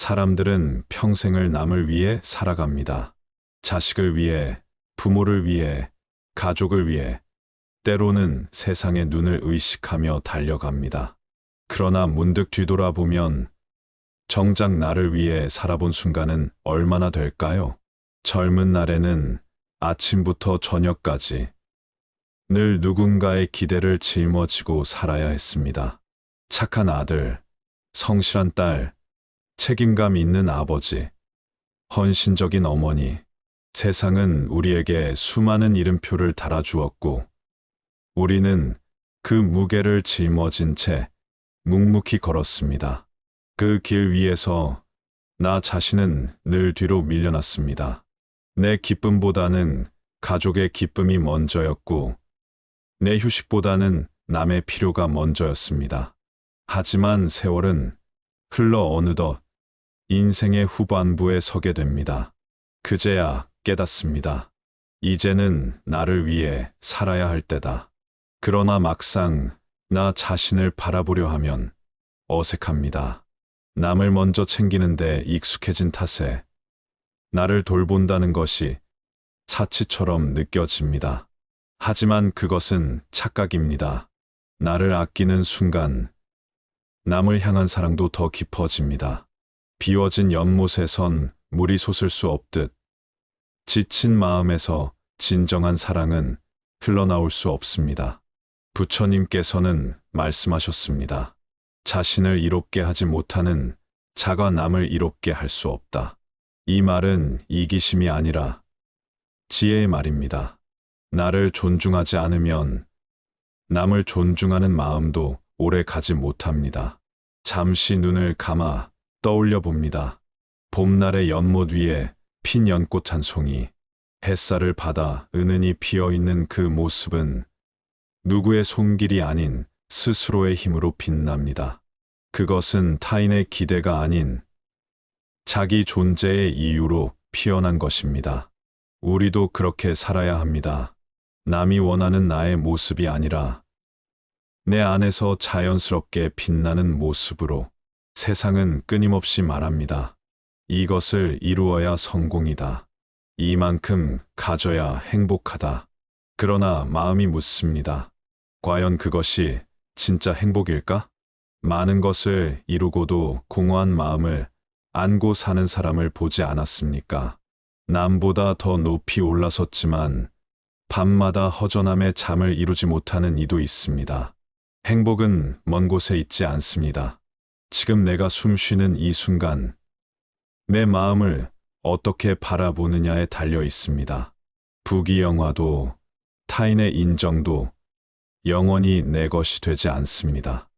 사람들은 평생을 남을 위해 살아갑니다. 자식을 위해, 부모를 위해, 가족을 위해, 때로는 세상의 눈을 의식하며 달려갑니다. 그러나 문득 뒤돌아보면 정작 나를 위해 살아본 순간은 얼마나 될까요? 젊은 날에는 아침부터 저녁까지 늘 누군가의 기대를 짊어지고 살아야 했습니다. 착한 아들, 성실한 딸, 책임감 있는 아버지, 헌신적인 어머니, 세상은 우리에게 수많은 이름표를 달아주었고, 우리는 그 무게를 짊어진 채 묵묵히 걸었습니다. 그 길 위에서 나 자신은 늘 뒤로 밀려났습니다. 내 기쁨보다는 가족의 기쁨이 먼저였고, 내 휴식보다는 남의 필요가 먼저였습니다. 하지만 세월은 흘러 어느덧 인생의 후반부에 서게 됩니다. 그제야 깨닫습니다. 이제는 나를 위해 살아야 할 때다. 그러나 막상 나 자신을 바라보려 하면 어색합니다. 남을 먼저 챙기는데 익숙해진 탓에 나를 돌본다는 것이 사치처럼 느껴집니다. 하지만 그것은 착각입니다. 나를 아끼는 순간 남을 향한 사랑도 더 깊어집니다. 비워진 연못에선 물이 솟을 수 없듯 지친 마음에서 진정한 사랑은 흘러나올 수 없습니다. 부처님께서는 말씀하셨습니다. 자신을 이롭게 하지 못하는 자가 남을 이롭게 할 수 없다. 이 말은 이기심이 아니라 지혜의 말입니다. 나를 존중하지 않으면 남을 존중하는 마음도 오래 가지 못합니다. 잠시 눈을 감아 떠올려 봅니다. 봄날의 연못 위에 핀 연꽃 한 송이, 햇살을 받아 은은히 피어있는 그 모습은 누구의 손길이 아닌 스스로의 힘으로 빛납니다. 그것은 타인의 기대가 아닌 자기 존재의 이유로 피어난 것입니다. 우리도 그렇게 살아야 합니다. 남이 원하는 나의 모습이 아니라 내 안에서 자연스럽게 빛나는 모습으로. 세상은 끊임없이 말합니다. 이것을 이루어야 성공이다. 이만큼 가져야 행복하다. 그러나 마음이 묻습니다. 과연 그것이 진짜 행복일까? 많은 것을 이루고도 공허한 마음을 안고 사는 사람을 보지 않았습니까? 남보다 더 높이 올라섰지만 밤마다 허전함에 잠을 이루지 못하는 이도 있습니다. 행복은 먼 곳에 있지 않습니다. 지금 내가 숨 쉬는 이 순간, 내 마음을 어떻게 바라보느냐에 달려 있습니다. 부귀영화도 타인의 인정도 영원히 내 것이 되지 않습니다.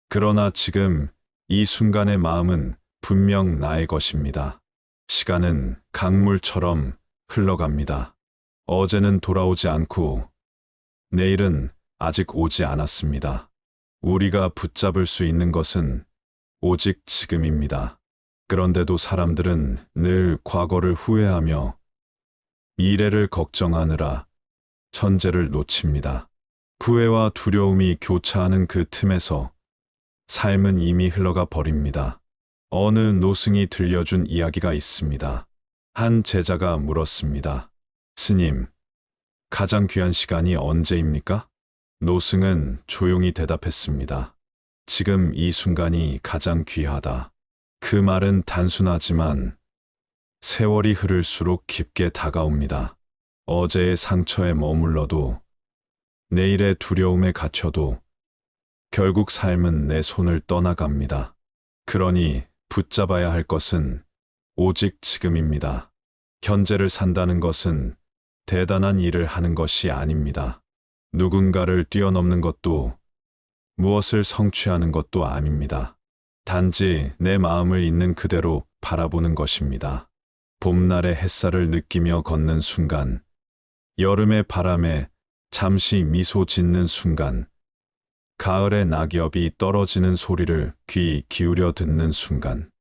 그러나 지금 이 순간의 마음은 분명 나의 것입니다. 시간은 강물처럼 흘러갑니다. 어제는 돌아오지 않고 내일은 아직 오지 않았습니다. 우리가 붙잡을 수 있는 것은 오직 지금입니다. 그런데도 사람들은 늘 과거를 후회하며 미래를 걱정하느라 현재를 놓칩니다. 후회와 두려움이 교차하는 그 틈에서 삶은 이미 흘러가 버립니다. 어느 노승이 들려준 이야기가 있습니다. 한 제자가 물었습니다. 스님, 가장 귀한 시간이 언제입니까? 노승은 조용히 대답했습니다. 지금 이 순간이 가장 귀하다. 그 말은 단순하지만 세월이 흐를수록 깊게 다가옵니다. 어제의 상처에 머물러도, 내일의 두려움에 갇혀도 결국 삶은 내 손을 떠나갑니다. 그러니 붙잡아야 할 것은 오직 지금입니다. 현재를 산다는 것은 대단한 일을 하는 것이 아닙니다. 누군가를 뛰어넘는 것도 무엇을 성취하는 것도 아닙니다. 단지 내 마음을 있는 그대로 바라보는 것입니다. 봄날의 햇살을 느끼며 걷는 순간, 여름의 바람에 잠시 미소 짓는 순간, 가을의 낙엽이 떨어지는 소리를 귀 기울여 듣는 순간,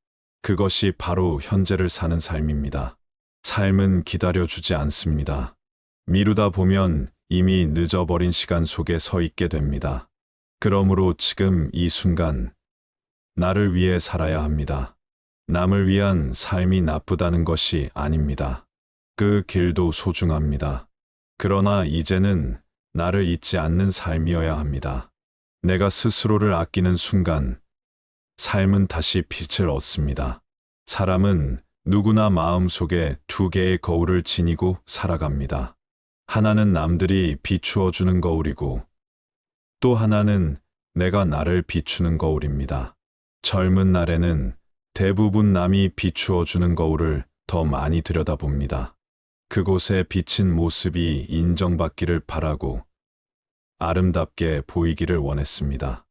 그것이 바로 현재를 사는 삶입니다. 삶은 기다려주지 않습니다. 미루다 보면 이미 늦어버린 시간 속에 서 있게 됩니다. 그러므로 지금 이 순간, 나를 위해 살아야 합니다. 남을 위한 삶이 나쁘다는 것이 아닙니다. 그 길도 소중합니다. 그러나 이제는 나를 잊지 않는 삶이어야 합니다. 내가 스스로를 아끼는 순간 삶은 다시 빛을 얻습니다. 사람은 누구나 마음속에 두 개의 거울을 지니고 살아갑니다. 하나는 남들이 비추어 주는 거울이고 또 하나는 내가 나를 비추는 거울입니다. 젊은 날에는 대부분 남이 비추어 주는 거울을 더 많이 들여다봅니다. 그곳에 비친 모습이 인정받기를 바라고 아름답게 보이기를 원했습니다.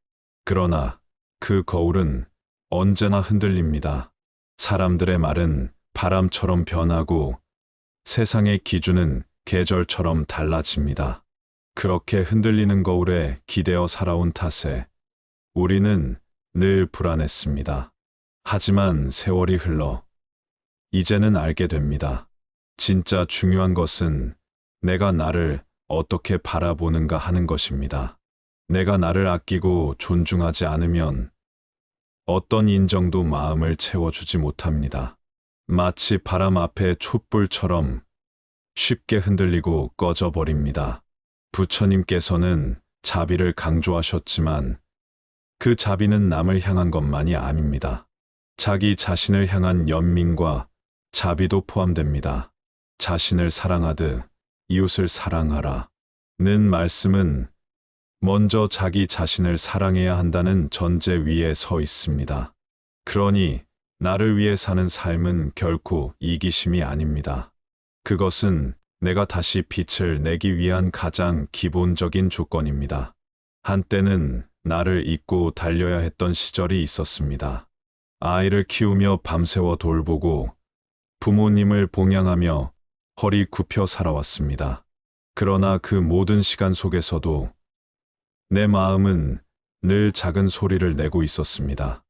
그러나 그 거울은 언제나 흔들립니다. 사람들의 말은 바람처럼 변하고 세상의 기준은 계절처럼 달라집니다. 그렇게 흔들리는 거울에 기대어 살아온 탓에 우리는 늘 불안했습니다. 하지만 세월이 흘러 이제는 알게 됩니다. 진짜 중요한 것은 내가 나를 어떻게 바라보는가 하는 것입니다. 내가 나를 아끼고 존중하지 않으면 어떤 인정도 마음을 채워주지 못합니다. 마치 바람 앞의 촛불처럼 쉽게 흔들리고 꺼져버립니다. 부처님께서는 자비를 강조하셨지만 그 자비는 남을 향한 것만이 아닙니다. 자기 자신을 향한 연민과 자비도 포함됩니다. 자신을 사랑하듯 이웃을 사랑하라. 는 말씀은 먼저 자기 자신을 사랑해야 한다는 전제 위에 서 있습니다. 그러니 나를 위해 사는 삶은 결코 이기심이 아닙니다. 그것은 내가 다시 빛을 내기 위한 가장 기본적인 조건입니다. 한때는 나를 잊고 달려야 했던 시절이 있었습니다. 아이를 키우며 밤새워 돌보고 부모님을 봉양하며 허리 굽혀 살아왔습니다. 그러나 그 모든 시간 속에서도 내 마음은 늘 작은 소리를 내고 있었습니다.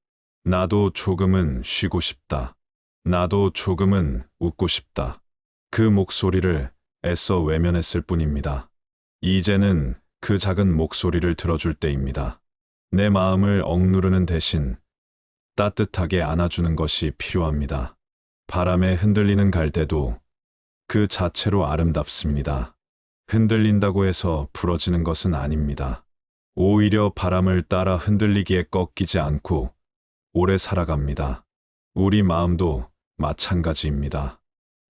나도 조금은 쉬고 싶다. 나도 조금은 웃고 싶다. 그 목소리를 애써 외면했을 뿐입니다. 이제는 그 작은 목소리를 들어줄 때입니다. 내 마음을 억누르는 대신 따뜻하게 안아주는 것이 필요합니다. 바람에 흔들리는 갈대도 그 자체로 아름답습니다. 흔들린다고 해서 부러지는 것은 아닙니다. 오히려 바람을 따라 흔들리기에 꺾이지 않고 오래 살아갑니다. 우리 마음도 마찬가지입니다.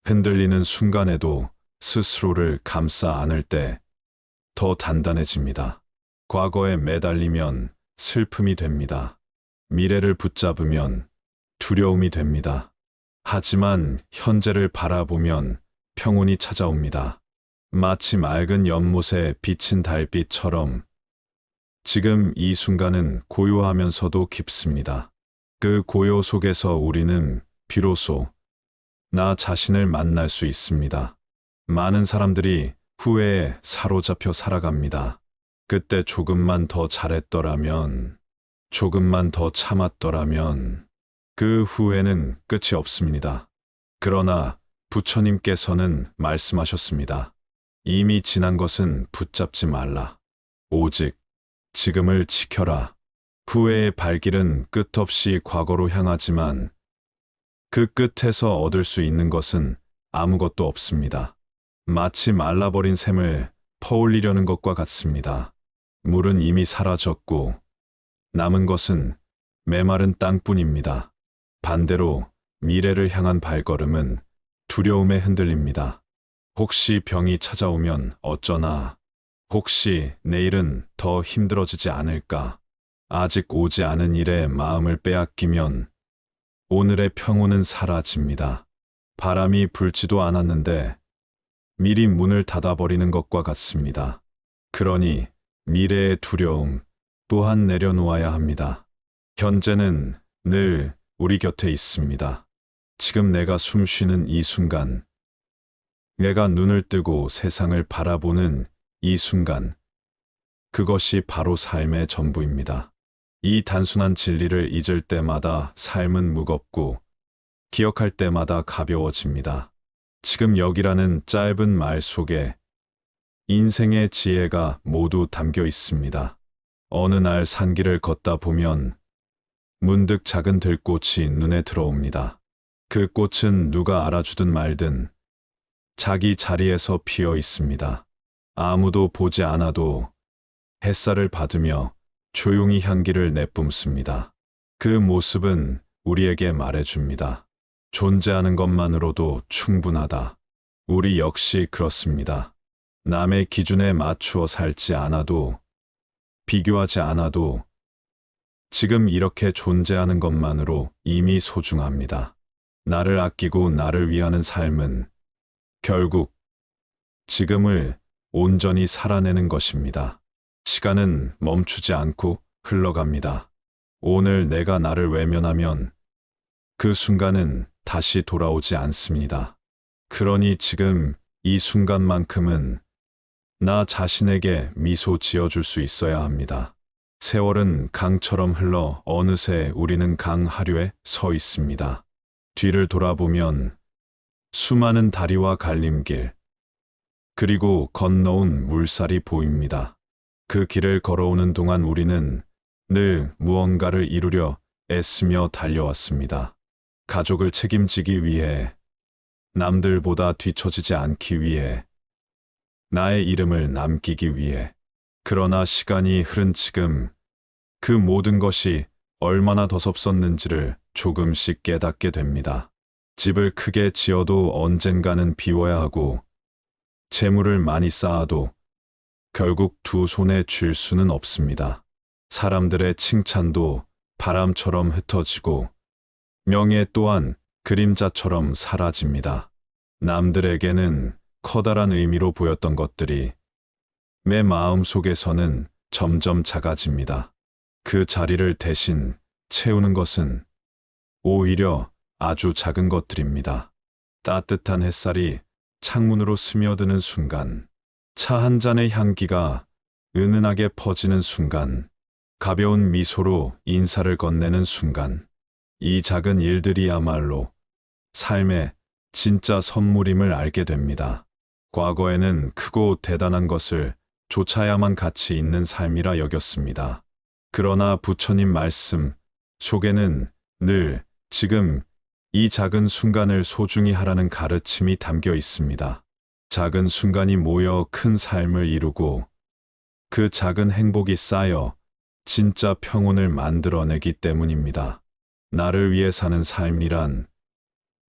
흔들리는 순간에도 스스로를 감싸 안을 때 더 단단해집니다. 과거에 매달리면 슬픔이 됩니다. 미래를 붙잡으면 두려움이 됩니다. 하지만 현재를 바라보면 평온이 찾아옵니다. 마치 맑은 연못에 비친 달빛처럼 지금 이 순간은 고요하면서도 깊습니다. 그 고요 속에서 우리는 비로소 나 자신을 만날 수 있습니다. 많은 사람들이 후회에 사로잡혀 살아갑니다. 그때 조금만 더 잘했더라면, 조금만 더 참았더라면, 그 후회는 끝이 없습니다. 그러나 부처님께서는 말씀하셨습니다. 이미 지난 것은 붙잡지 말라. 오직 지금을 지켜라. 후회의 발길은 끝없이 과거로 향하지만 그 끝에서 얻을 수 있는 것은 아무것도 없습니다. 마치 말라버린 샘을 퍼올리려는 것과 같습니다. 물은 이미 사라졌고 남은 것은 메마른 땅뿐입니다. 반대로 미래를 향한 발걸음은 두려움에 흔들립니다. 혹시 병이 찾아오면 어쩌나, 혹시 내일은 더 힘들어지지 않을까, 아직 오지 않은 일에 마음을 빼앗기면 오늘의 평온은 사라집니다. 바람이 불지도 않았는데 미리 문을 닫아버리는 것과 같습니다. 그러니 미래의 두려움 또한 내려놓아야 합니다. 현재는 늘 우리 곁에 있습니다. 지금 내가 숨 쉬는 이 순간, 내가 눈을 뜨고 세상을 바라보는 이 순간, 그것이 바로 삶의 전부입니다. 이 단순한 진리를 잊을 때마다 삶은 무겁고 기억할 때마다 가벼워집니다. 지금 여기라는 짧은 말 속에 인생의 지혜가 모두 담겨 있습니다. 어느 날 산길을 걷다 보면 문득 작은 들꽃이 눈에 들어옵니다. 그 꽃은 누가 알아주든 말든 자기 자리에서 피어 있습니다. 아무도 보지 않아도 햇살을 받으며 조용히 향기를 내뿜습니다. 그 모습은 우리에게 말해줍니다. 존재하는 것만으로도 충분하다. 우리 역시 그렇습니다. 남의 기준에 맞추어 살지 않아도, 비교하지 않아도 지금 이렇게 존재하는 것만으로 이미 소중합니다. 나를 아끼고 나를 위하는 삶은 결국 지금을 온전히 살아내는 것입니다. 시간은 멈추지 않고 흘러갑니다. 오늘 내가 나를 외면하면 그 순간은 다시 돌아오지 않습니다. 그러니 지금 이 순간만큼은 나 자신에게 미소 지어줄 수 있어야 합니다. 세월은 강처럼 흘러 어느새 우리는 강 하류에 서 있습니다. 뒤를 돌아보면 수많은 다리와 갈림길, 그리고 건너온 물살이 보입니다. 그 길을 걸어오는 동안 우리는 늘 무언가를 이루려 애쓰며 달려왔습니다. 가족을 책임지기 위해, 남들보다 뒤처지지 않기 위해, 나의 이름을 남기기 위해. 그러나 시간이 흐른 지금 그 모든 것이 얼마나 더섭었는지를 조금씩 깨닫게 됩니다. 집을 크게 지어도 언젠가는 비워야 하고, 재물을 많이 쌓아도 결국 두 손에 쥘 수는 없습니다. 사람들의 칭찬도 바람처럼 흩어지고, 명예 또한 그림자처럼 사라집니다. 남들에게는 커다란 의미로 보였던 것들이 내 마음 속에서는 점점 작아집니다. 그 자리를 대신 채우는 것은 오히려 아주 작은 것들입니다. 따뜻한 햇살이 창문으로 스며드는 순간, 차 한 잔의 향기가 은은하게 퍼지는 순간, 가벼운 미소로 인사를 건네는 순간, 이 작은 일들이야말로 삶의 진짜 선물임을 알게 됩니다. 과거에는 크고 대단한 것을 쫓아야만 가치 있는 삶이라 여겼습니다. 그러나 부처님 말씀 속에는 늘 지금 이 작은 순간을 소중히 하라는 가르침이 담겨 있습니다. 작은 순간이 모여 큰 삶을 이루고, 그 작은 행복이 쌓여 진짜 평온을 만들어내기 때문입니다. 나를 위해 사는 삶이란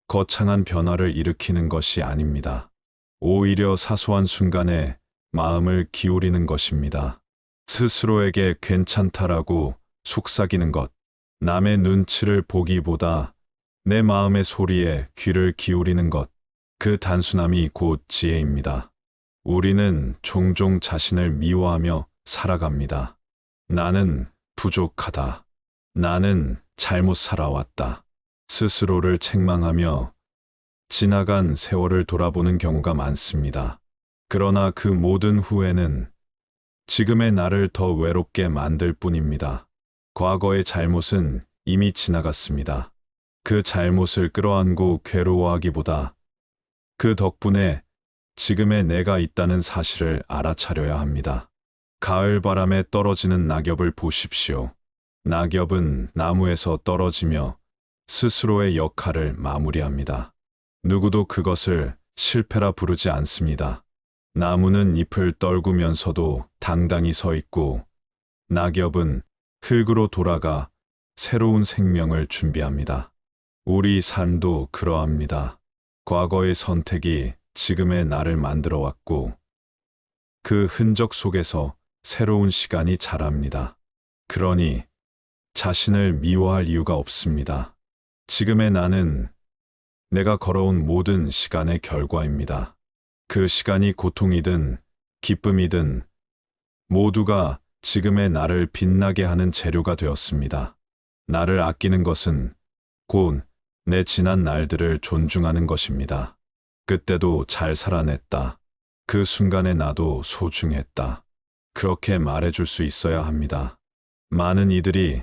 거창한 변화를 일으키는 것이 아닙니다. 오히려 사소한 순간에 마음을 기울이는 것입니다. 스스로에게 괜찮다라고 속삭이는 것, 남의 눈치를 보기보다 내 마음의 소리에 귀를 기울이는 것, 그 단순함이 곧 지혜입니다. 우리는 종종 자신을 미워하며 살아갑니다. 나는 부족하다. 나는 잘못 살아왔다. 스스로를 책망하며 지나간 세월을 돌아보는 경우가 많습니다. 그러나 그 모든 후회는 지금의 나를 더 외롭게 만들 뿐입니다. 과거의 잘못은 이미 지나갔습니다. 그 잘못을 끌어안고 괴로워하기보다 그 덕분에 지금의 내가 있다는 사실을 알아차려야 합니다. 가을 바람에 떨어지는 낙엽을 보십시오. 낙엽은 나무에서 떨어지며 스스로의 역할을 마무리합니다. 누구도 그것을 실패라 부르지 않습니다. 나무는 잎을 떨구면서도 당당히 서 있고, 낙엽은 흙으로 돌아가 새로운 생명을 준비합니다. 우리 삶도 그러합니다. 과거의 선택이 지금의 나를 만들어 왔고, 그 흔적 속에서 새로운 시간이 자랍니다. 그러니 자신을 미워할 이유가 없습니다. 지금의 나는 내가 걸어온 모든 시간의 결과입니다. 그 시간이 고통이든 기쁨이든 모두가 지금의 나를 빛나게 하는 재료가 되었습니다. 나를 아끼는 것은 곧 내 지난 날들을 존중하는 것입니다. 그때도 잘 살아냈다. 그 순간에 나도 소중했다. 그렇게 말해줄 수 있어야 합니다. 많은 이들이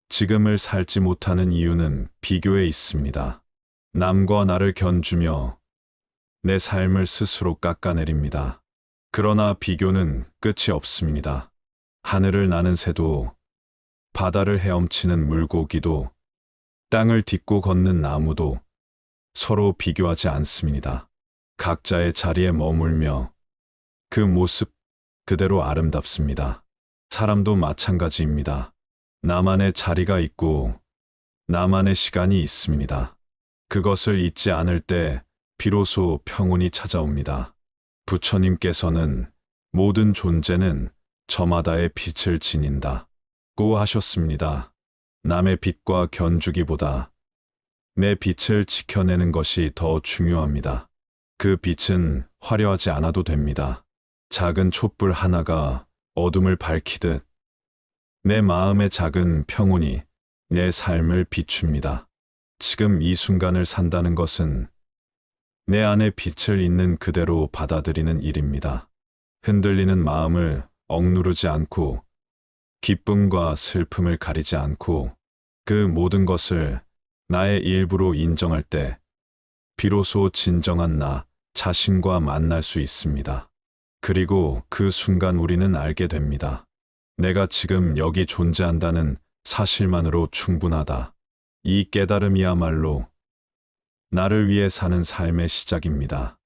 지금을 살지 못하는 이유는 비교에 있습니다. 남과 나를 견주며 내 삶을 스스로 깎아내립니다. 그러나 비교는 끝이 없습니다. 하늘을 나는 새도 바다를 헤엄치는 물고기도, 땅을 딛고 걷는 나무도 서로 비교하지 않습니다. 각자의 자리에 머물며 그 모습 그대로 아름답습니다. 사람도 마찬가지입니다. 나만의 자리가 있고 나만의 시간이 있습니다. 그것을 잊지 않을 때 비로소 평온이 찾아옵니다. 부처님께서는 모든 존재는 저마다의 빛을 지닌다고 하셨습니다. 남의 빛과 견주기보다 내 빛을 지켜내는 것이 더 중요합니다. 그 빛은 화려하지 않아도 됩니다. 작은 촛불 하나가 어둠을 밝히듯 내 마음의 작은 평온이 내 삶을 비춥니다. 지금 이 순간을 산다는 것은 내 안에 빛을 있는 그대로 받아들이는 일입니다. 흔들리는 마음을 억누르지 않고 기쁨과 슬픔을 가리지 않고 그 모든 것을 나의 일부로 인정할 때 비로소 진정한 나 자신과 만날 수 있습니다. 그리고 그 순간 우리는 알게 됩니다. 내가 지금 여기 존재한다는 사실만으로 충분하다. 이 깨달음이야말로 나를 위해 사는 삶의 시작입니다.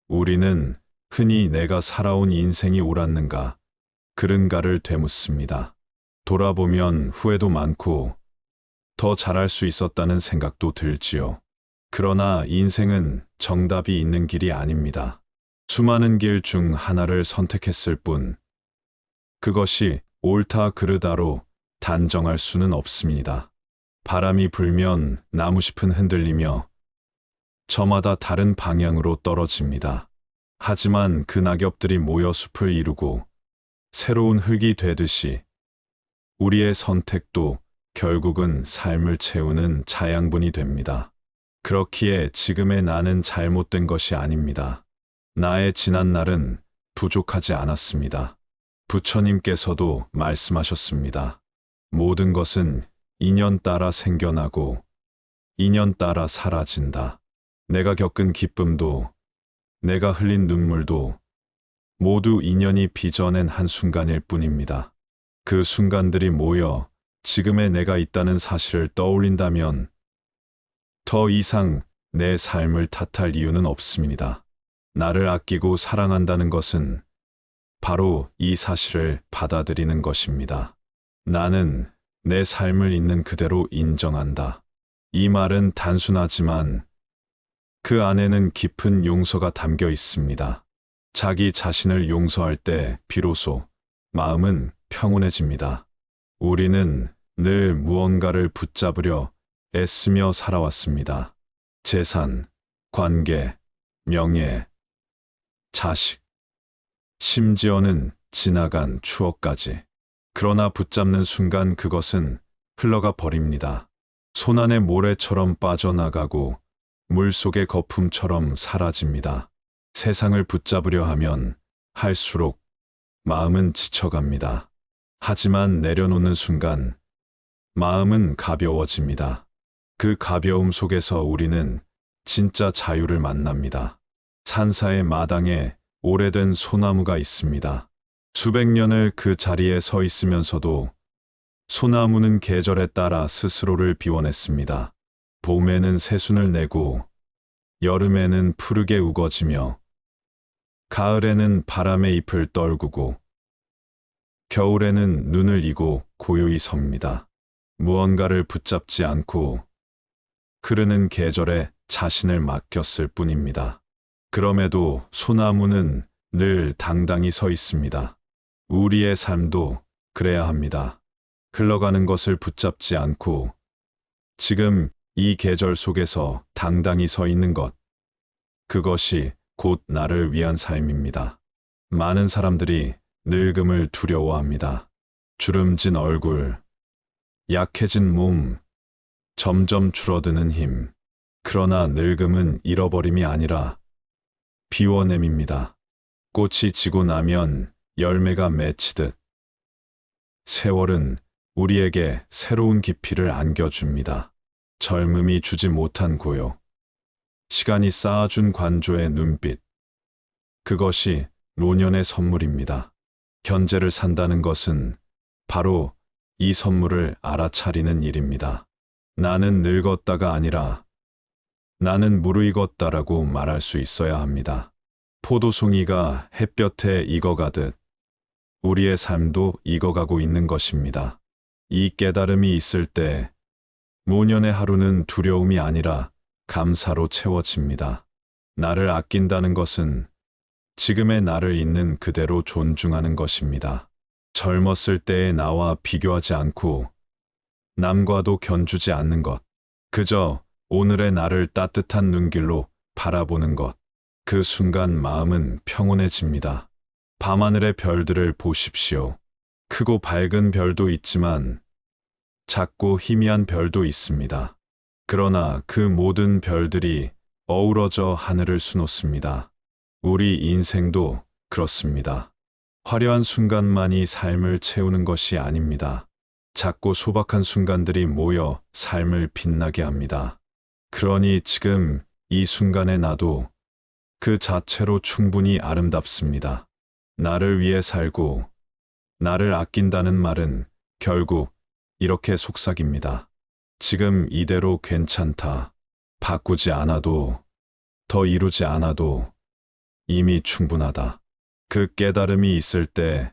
우리는 흔히 내가 살아온 인생이 옳았는가, 그른가를 되묻습니다. 돌아보면 후회도 많고 더 잘할 수 있었다는 생각도 들지요. 그러나 인생은 정답이 있는 길이 아닙니다. 수많은 길 중 하나를 선택했을 뿐, 그것이 옳다 그르다로 단정할 수는 없습니다. 바람이 불면 나무잎은 흔들리며 저마다 다른 방향으로 떨어집니다. 하지만 그 낙엽들이 모여 숲을 이루고 새로운 흙이 되듯이 우리의 선택도 결국은 삶을 채우는 자양분이 됩니다. 그렇기에 지금의 나는 잘못된 것이 아닙니다. 나의 지난 날은 부족하지 않았습니다. 부처님께서도 말씀하셨습니다. 모든 것은 인연 따라 생겨나고 인연 따라 사라진다. 내가 겪은 기쁨도 내가 흘린 눈물도 모두 인연이 빚어낸 한순간일 뿐입니다. 그 순간들이 모여 지금의 내가 있다는 사실을 떠올린다면 더 이상 내 삶을 탓할 이유는 없습니다. 나를 아끼고 사랑한다는 것은 바로 이 사실을 받아들이는 것입니다. 나는 내 삶을 있는 그대로 인정한다. 이 말은 단순하지만 그 안에는 깊은 용서가 담겨 있습니다. 자기 자신을 용서할 때 비로소 마음은 평온해집니다. 우리는 늘 무언가를 붙잡으려 애쓰며 살아왔습니다. 재산, 관계, 명예, 자식, 심지어는 지나간 추억까지. 그러나 붙잡는 순간 그것은 흘러가 버립니다. 손안의 모래처럼 빠져나가고 물속의 거품처럼 사라집니다. 세상을 붙잡으려 하면 할수록 마음은 지쳐갑니다. 하지만 내려놓는 순간 마음은 가벼워집니다. 그 가벼움 속에서 우리는 진짜 자유를 만납니다. 산사의 마당에 오래된 소나무가 있습니다. 수백 년을 그 자리에 서 있으면서도 소나무는 계절에 따라 스스로를 비워냈습니다. 봄에는 새순을 내고 여름에는 푸르게 우거지며 가을에는 바람의 잎을 떨구고 겨울에는 눈을 이고 고요히 섭니다. 무언가를 붙잡지 않고 흐르는 계절에 자신을 맡겼을 뿐입니다. 그럼에도 소나무는 늘 당당히 서 있습니다. 우리의 삶도 그래야 합니다. 흘러가는 것을 붙잡지 않고 지금 이 계절 속에서 당당히 서 있는 것, 그것이 곧 나를 위한 삶입니다. 많은 사람들이 늙음을 두려워합니다. 주름진 얼굴, 약해진 몸, 점점 줄어드는 힘. 그러나 늙음은 잃어버림이 아니라 비워냄입니다. 꽃이 지고 나면 열매가 맺히듯 세월은 우리에게 새로운 깊이를 안겨줍니다. 젊음이 주지 못한 고요, 시간이 쌓아준 관조의 눈빛, 그것이 노년의 선물입니다. 현재를 산다는 것은 바로 이 선물을 알아차리는 일입니다. 나는 늙었다가 아니라 나는 무르익었다라고 말할 수 있어야 합니다. 포도송이가 햇볕에 익어가듯 우리의 삶도 익어가고 있는 것입니다. 이 깨달음이 있을 때 모년의 하루는 두려움이 아니라 감사로 채워집니다. 나를 아낀다는 것은 지금의 나를 있는 그대로 존중하는 것입니다. 젊었을 때의 나와 비교하지 않고 남과도 견주지 않는 것. 그저 오늘의 나를 따뜻한 눈길로 바라보는 것. 그 순간 마음은 평온해집니다. 밤하늘의 별들을 보십시오. 크고 밝은 별도 있지만 작고 희미한 별도 있습니다. 그러나 그 모든 별들이 어우러져 하늘을 수놓습니다. 우리 인생도 그렇습니다. 화려한 순간만이 삶을 채우는 것이 아닙니다. 작고 소박한 순간들이 모여 삶을 빛나게 합니다. 그러니 지금 이 순간의 나도 그 자체로 충분히 아름답습니다. 나를 위해 살고 나를 아낀다는 말은 결국 이렇게 속삭입니다. 지금 이대로 괜찮다. 바꾸지 않아도, 더 이루지 않아도 이미 충분하다. 그 깨달음이 있을 때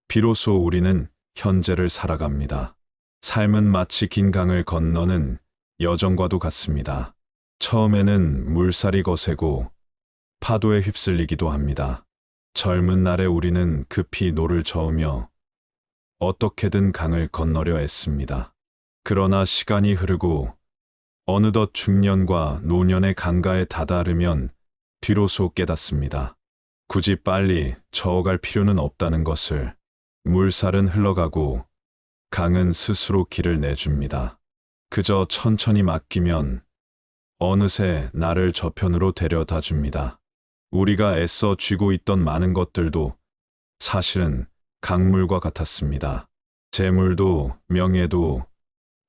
비로소 우리는 현재를 살아갑니다. 삶은 마치 긴 강을 건너는 여정과도 같습니다. 처음에는 물살이 거세고 파도에 휩쓸리기도 합니다. 젊은 날에 우리는 급히 노를 저으며 어떻게든 강을 건너려 애씁니다. 그러나 시간이 흐르고 어느덧 중년과 노년의 강가에 다다르면 비로소 깨닫습니다. 굳이 빨리 저어갈 필요는 없다는 것을. 물살은 흘러가고 강은 스스로 길을 내줍니다. 그저 천천히 맡기면 어느새 나를 저편으로 데려다 줍니다. 우리가 애써 쥐고 있던 많은 것들도 사실은 강물과 같았습니다. 재물도 명예도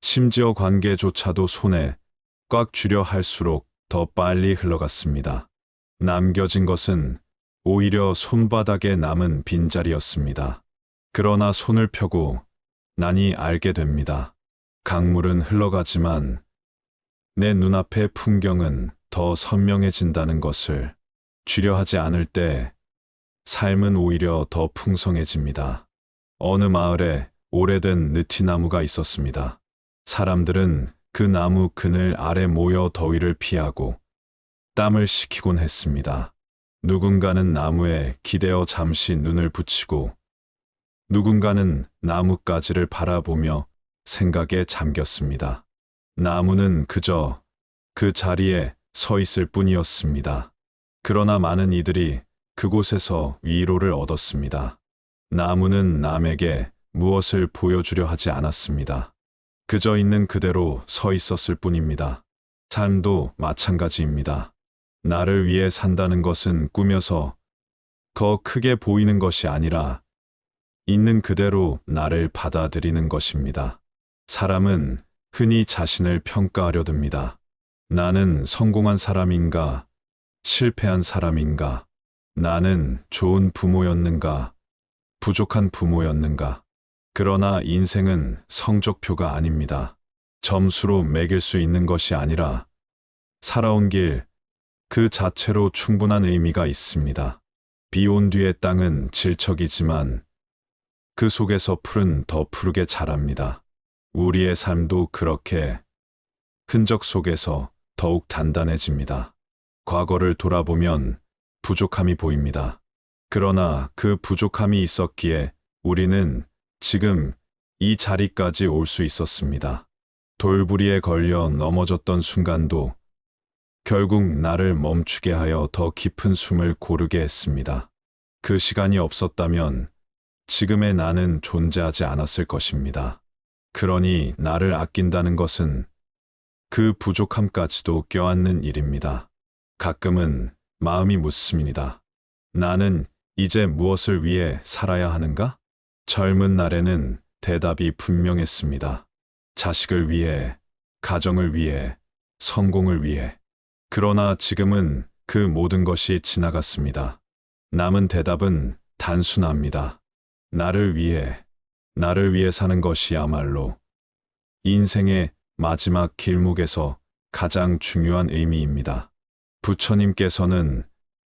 심지어 관계조차도 손에 꽉 쥐려 할수록 더 빨리 흘러갔습니다. 남겨진 것은 오히려 손바닥에 남은 빈자리였습니다. 그러나 손을 펴고 나니 알게 됩니다. 강물은 흘러가지만 내 눈앞의 풍경은 더 선명해진다는 것을. 쥐려 하지 않을 때 삶은 오히려 더 풍성해집니다. 어느 마을에 오래된 느티나무가 있었습니다. 사람들은 그 나무 그늘 아래 모여 더위를 피하고 땀을 식히곤 했습니다. 누군가는 나무에 기대어 잠시 눈을 붙이고 누군가는 나뭇가지를 바라보며 생각에 잠겼습니다. 나무는 그저 그 자리에 서 있을 뿐이었습니다. 그러나 많은 이들이 그곳에서 위로를 얻었습니다. 나무는 남에게 무엇을 보여주려 하지 않았습니다. 그저 있는 그대로 서 있었을 뿐입니다. 삶도 마찬가지입니다. 나를 위해 산다는 것은 꾸며서 더 크게 보이는 것이 아니라 있는 그대로 나를 받아들이는 것입니다. 사람은 흔히 자신을 평가하려 듭니다. 나는 성공한 사람인가? 실패한 사람인가? 나는 좋은 부모였는가? 부족한 부모였는가? 그러나 인생은 성적표가 아닙니다. 점수로 매길 수 있는 것이 아니라 살아온 길 그 자체로 충분한 의미가 있습니다. 비 온 뒤의 땅은 질척이지만 그 속에서 풀은 더 푸르게 자랍니다. 우리의 삶도 그렇게 흔적 속에서 더욱 단단해집니다. 과거를 돌아보면 부족함이 보입니다. 그러나 그 부족함이 있었기에 우리는 지금 이 자리까지 올 수 있었습니다. 돌부리에 걸려 넘어졌던 순간도 결국 나를 멈추게 하여 더 깊은 숨을 고르게 했습니다. 그 시간이 없었다면 지금의 나는 존재하지 않았을 것입니다. 그러니 나를 아낀다는 것은 그 부족함까지도 껴안는 일입니다. 가끔은 마음이 묻습니다. 나는 이제 무엇을 위해 살아야 하는가? 젊은 날에는 대답이 분명했습니다. 자식을 위해, 가정을 위해, 성공을 위해. 그러나 지금은 그 모든 것이 지나갔습니다. 남은 대답은 단순합니다. 나를 위해, 나를 위해 사는 것이야말로 인생의 마지막 길목에서 가장 중요한 의미입니다. 부처님께서는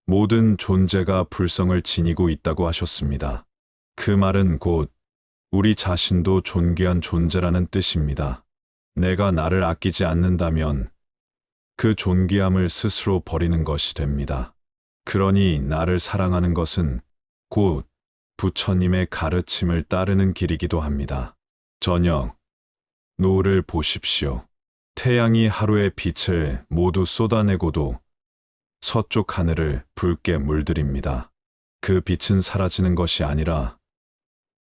모든 존재가 불성을 지니고 있다고 하셨습니다. 그 말은 곧 우리 자신도 존귀한 존재라는 뜻입니다. 내가 나를 아끼지 않는다면 그 존귀함을 스스로 버리는 것이 됩니다. 그러니 나를 사랑하는 것은 곧 부처님의 가르침을 따르는 길이기도 합니다. 저녁, 노을을 보십시오. 태양이 하루의 빛을 모두 쏟아내고도 서쪽 하늘을 붉게 물들입니다. 그 빛은 사라지는 것이 아니라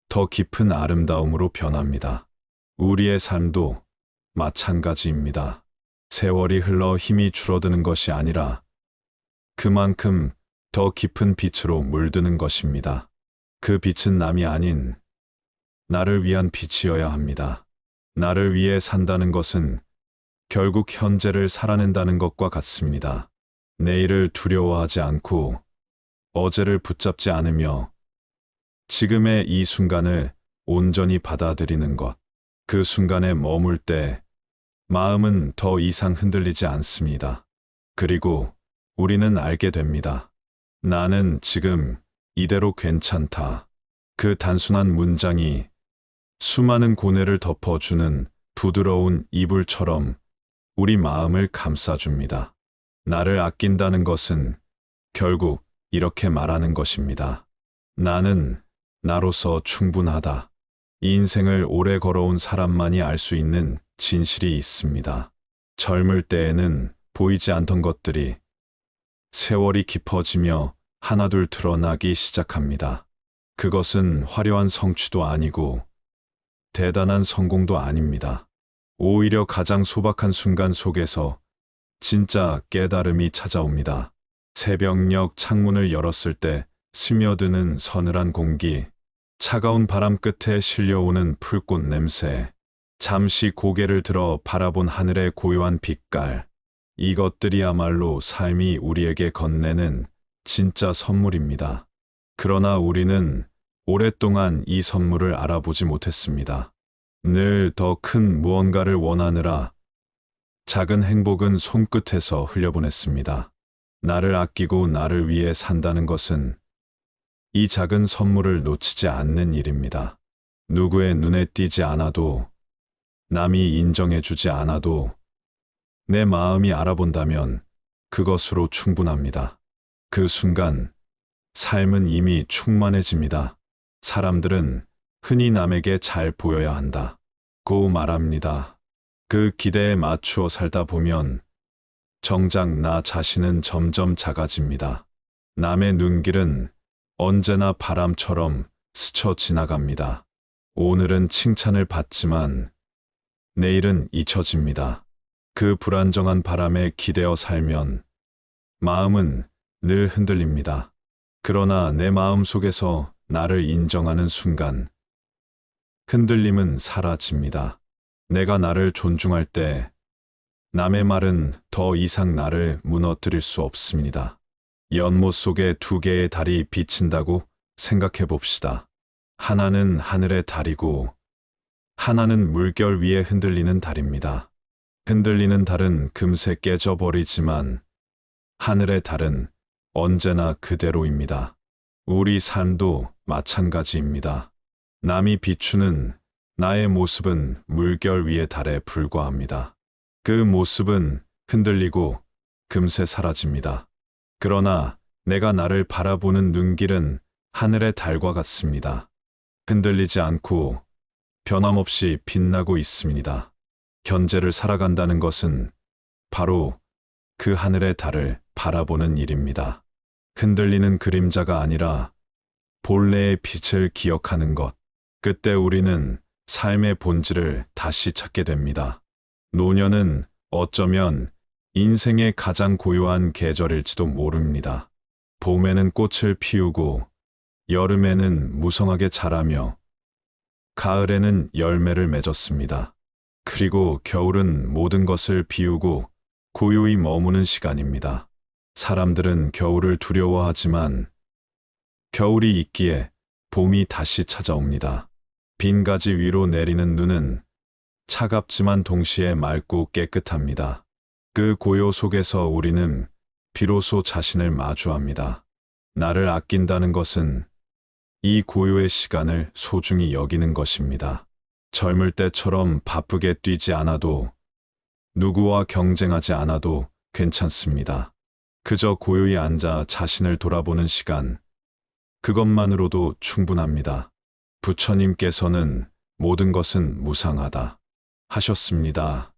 더 깊은 아름다움으로 변합니다. 우리의 삶도 마찬가지입니다. 세월이 흘러 힘이 줄어드는 것이 아니라 그만큼 더 깊은 빛으로 물드는 것입니다. 그 빛은 남이 아닌 나를 위한 빛이어야 합니다. 나를 위해 산다는 것은 결국 현재를 살아낸다는 것과 같습니다. 내일을 두려워하지 않고 어제를 붙잡지 않으며 지금의 이 순간을 온전히 받아들이는 것. 그 순간에 머물 때 마음은 더 이상 흔들리지 않습니다. 그리고 우리는 알게 됩니다. 나는 지금 이대로 괜찮다. 그 단순한 문장이 수많은 고뇌를 덮어주는 부드러운 이불처럼 우리 마음을 감싸줍니다. 나를 아낀다는 것은 결국 이렇게 말하는 것입니다. 나는 나로서 충분하다. 이 인생을 오래 걸어온 사람만이 알 수 있는 진실이 있습니다. 젊을 때에는 보이지 않던 것들이 세월이 깊어지며 하나둘 드러나기 시작합니다. 그것은 화려한 성취도 아니고 대단한 성공도 아닙니다. 오히려 가장 소박한 순간 속에서 진짜 깨달음이 찾아옵니다. 새벽녘 창문을 열었을 때 스며드는 서늘한 공기, 차가운 바람 끝에 실려오는 풀꽃 냄새, 잠시 고개를 들어 바라본 하늘의 고요한 빛깔, 이것들이야말로 삶이 우리에게 건네는 진짜 선물입니다. 그러나 우리는 오랫동안 이 선물을 알아보지 못했습니다. 늘 더 큰 무언가를 원하느라 작은 행복은 손끝에서 흘려보냈습니다. 나를 아끼고 나를 위해 산다는 것은 이 작은 선물을 놓치지 않는 일입니다. 누구의 눈에 띄지 않아도, 남이 인정해주지 않아도 내 마음이 알아본다면 그것으로 충분합니다. 그 순간 삶은 이미 충만해집니다. 사람들은 흔히 남에게 잘 보여야 한다고 말합니다. 그 기대에 맞추어 살다 보면 정작 나 자신은 점점 작아집니다. 남의 눈길은 언제나 바람처럼 스쳐 지나갑니다. 오늘은 칭찬을 받지만 내일은 잊혀집니다. 그 불안정한 바람에 기대어 살면 마음은 늘 흔들립니다. 그러나 내 마음 속에서 나를 인정하는 순간 흔들림은 사라집니다. 내가 나를 존중할 때 남의 말은 더 이상 나를 무너뜨릴 수 없습니다. 연못 속에 두 개의 달이 비친다고 생각해 봅시다. 하나는 하늘의 달이고 하나는 물결 위에 흔들리는 달입니다. 흔들리는 달은 금세 깨져버리지만 하늘의 달은 언제나 그대로입니다. 우리 삶도 마찬가지입니다. 남이 비추는 나의 모습은 물결 위의 달에 불과합니다. 그 모습은 흔들리고 금세 사라집니다. 그러나 내가 나를 바라보는 눈길은 하늘의 달과 같습니다. 흔들리지 않고 변함없이 빛나고 있습니다. 현재를 살아간다는 것은 바로 그 하늘의 달을 바라보는 일입니다. 흔들리는 그림자가 아니라 본래의 빛을 기억하는 것. 그때 우리는 삶의 본질을 다시 찾게 됩니다. 노년은 어쩌면 인생의 가장 고요한 계절일지도 모릅니다. 봄에는 꽃을 피우고 여름에는 무성하게 자라며 가을에는 열매를 맺었습니다. 그리고 겨울은 모든 것을 비우고 고요히 머무는 시간입니다. 사람들은 겨울을 두려워하지만 겨울이 있기에 봄이 다시 찾아옵니다. 빈 가지 위로 내리는 눈은 차갑지만 동시에 맑고 깨끗합니다. 그 고요 속에서 우리는 비로소 자신을 마주합니다. 나를 아낀다는 것은 이 고요의 시간을 소중히 여기는 것입니다. 젊을 때처럼 바쁘게 뛰지 않아도, 누구와 경쟁하지 않아도 괜찮습니다. 그저 고요히 앉아 자신을 돌아보는 시간, 그것만으로도 충분합니다. 부처님께서는 모든 것은 무상하다 하셨습니다.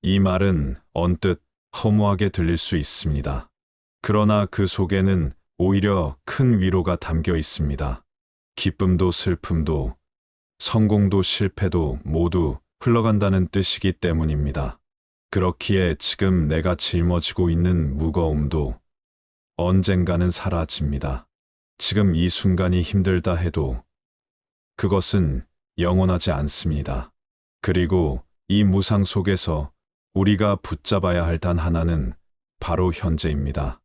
이 말은 언뜻 허무하게 들릴 수 있습니다. 그러나 그 속에는 오히려 큰 위로가 담겨 있습니다. 기쁨도 슬픔도, 성공도 실패도 모두 흘러간다는 뜻이기 때문입니다. 그렇기에 지금 내가 짊어지고 있는 무거움도 언젠가는 사라집니다. 지금 이 순간이 힘들다 해도 그것은 영원하지 않습니다. 그리고 이 무상 속에서 우리가 붙잡아야 할 단 하나는 바로 현재입니다.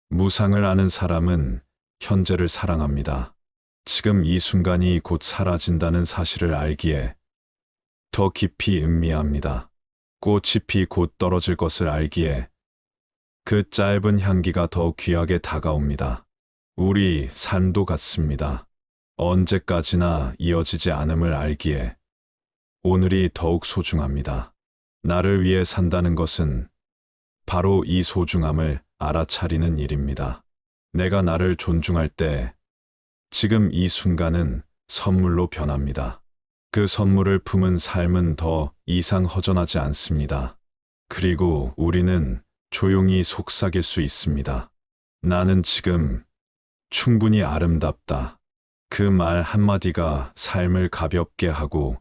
무상을 아는 사람은 현재를 사랑합니다. 지금 이 순간이 곧 사라진다는 사실을 알기에 더 깊이 음미합니다. 꽃이 피 곧 떨어질 것을 알기에 그 짧은 향기가 더 귀하게 다가옵니다. 우리 삶도 같습니다. 언제까지나 이어지지 않음을 알기에 오늘이 더욱 소중합니다. 나를 위해 산다는 것은 바로 이 소중함을 알아차리는 일입니다. 내가 나를 존중할 때 지금 이 순간은 선물로 변합니다. 그 선물을 품은 삶은 더 이상 허전하지 않습니다. 그리고 우리는 조용히 속삭일 수 있습니다. 나는 지금 충분히 아름답다. 그 말 한마디가 삶을 가볍게 하고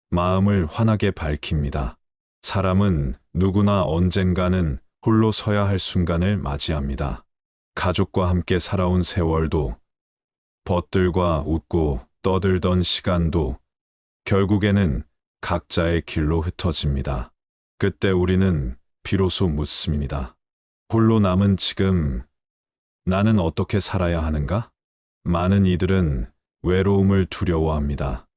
마음을 환하게 밝힙니다. 사람은 누구나 언젠가는 홀로 서야 할 순간을 맞이합니다. 가족과 함께 살아온 세월도, 벗들과 웃고 떠들던 시간도 결국에는 각자의 길로 흩어집니다. 그때 우리는 비로소 묻습니다. 홀로 남은 지금 나는 어떻게 살아야 하는가? 많은 이들은 외로움을 두려워합니다.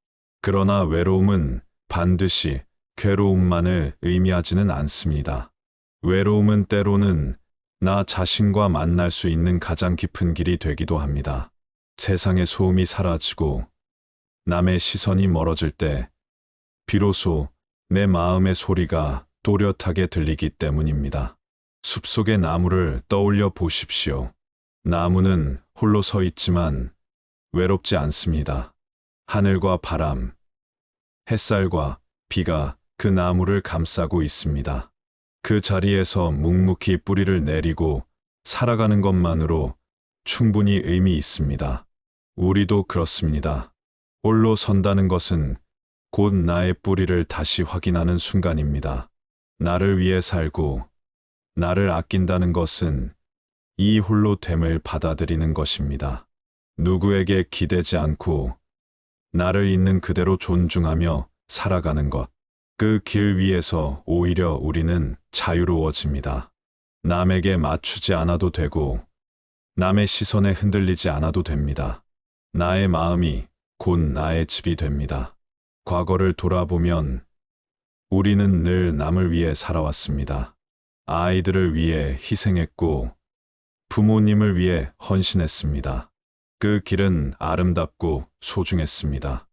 그러나 외로움은 반드시 괴로움만을 의미하지는 않습니다. 외로움은 때로는 나 자신과 만날 수 있는 가장 깊은 길이 되기도 합니다. 세상의 소음이 사라지고 남의 시선이 멀어질 때 비로소 내 마음의 소리가 또렷하게 들리기 때문입니다. 숲속의 나무를 떠올려 보십시오. 나무는 홀로 서 있지만 외롭지 않습니다. 하늘과 바람, 햇살과 비가 그 나무를 감싸고 있습니다. 그 자리에서 묵묵히 뿌리를 내리고 살아가는 것만으로 충분히 의미 있습니다. 우리도 그렇습니다. 홀로 선다는 것은 곧 나의 뿌리를 다시 확인하는 순간입니다. 나를 위해 살고 나를 아낀다는 것은 이 홀로됨을 받아들이는 것입니다. 누구에게 기대지 않고 나를 있는 그대로 존중하며 살아가는 것. 그 길 위에서 오히려 우리는 자유로워집니다. 남에게 맞추지 않아도 되고 남의 시선에 흔들리지 않아도 됩니다. 나의 마음이 곧 나의 집이 됩니다. 과거를 돌아보면 우리는 늘 남을 위해 살아왔습니다. 아이들을 위해 희생했고 부모님을 위해 헌신했습니다. 그 길은 아름답고 소중했습니다.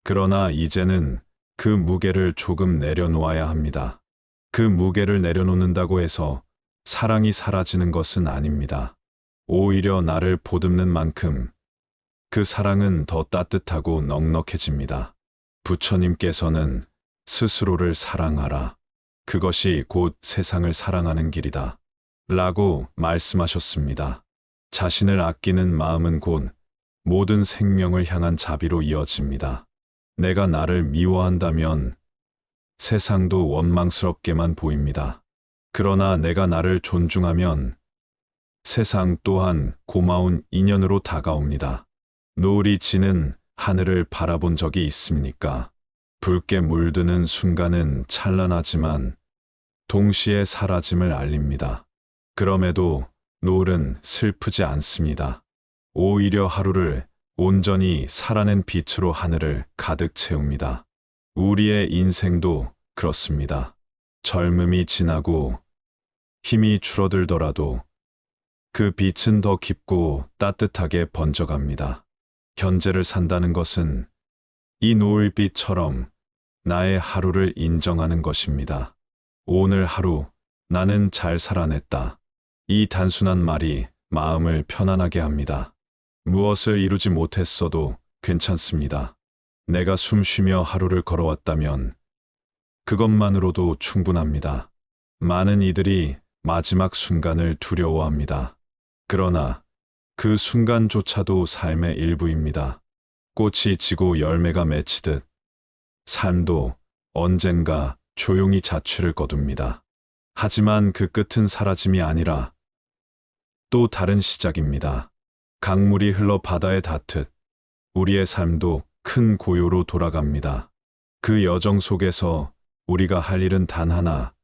그러나 이제는 그 무게를 조금 내려놓아야 합니다. 그 무게를 내려놓는다고 해서 사랑이 사라지는 것은 아닙니다. 오히려 나를 보듬는 만큼 그 사랑은 더 따뜻하고 넉넉해집니다. 부처님께서는 스스로를 사랑하라. 그것이 곧 세상을 사랑하는 길이다. 라고 말씀하셨습니다. 자신을 아끼는 마음은 곧 모든 생명을 향한 자비로 이어집니다. 내가 나를 미워한다면 세상도 원망스럽게만 보입니다. 그러나 내가 나를 존중하면 세상 또한 고마운 인연으로 다가옵니다. 노을이 지는 하늘을 바라본 적이 있습니까? 붉게 물드는 순간은 찬란하지만 동시에 사라짐을 알립니다. 그럼에도 노을은 슬프지 않습니다. 오히려 하루를 온전히 살아낸 빛으로 하늘을 가득 채웁니다. 우리의 인생도 그렇습니다. 젊음이 지나고 힘이 줄어들더라도 그 빛은 더 깊고 따뜻하게 번져갑니다. 현재를 산다는 것은 이 노을빛처럼 나의 하루를 인정하는 것입니다. 오늘 하루 나는 잘 살아냈다. 이 단순한 말이 마음을 편안하게 합니다. 무엇을 이루지 못했어도 괜찮습니다. 내가 숨 쉬며 하루를 걸어왔다면 그것만으로도 충분합니다. 많은 이들이 마지막 순간을 두려워합니다. 그러나 그 순간조차도 삶의 일부입니다. 꽃이 지고 열매가 맺히듯 삶도 언젠가 조용히 자취를 거둡니다. 하지만 그 끝은 사라짐이 아니라 또 다른 시작입니다. 강물이 흘러 바다에 닿듯 우리의 삶도 큰 고요로 돌아갑니다. 그 여정 속에서 우리가 할 일은 단 하나,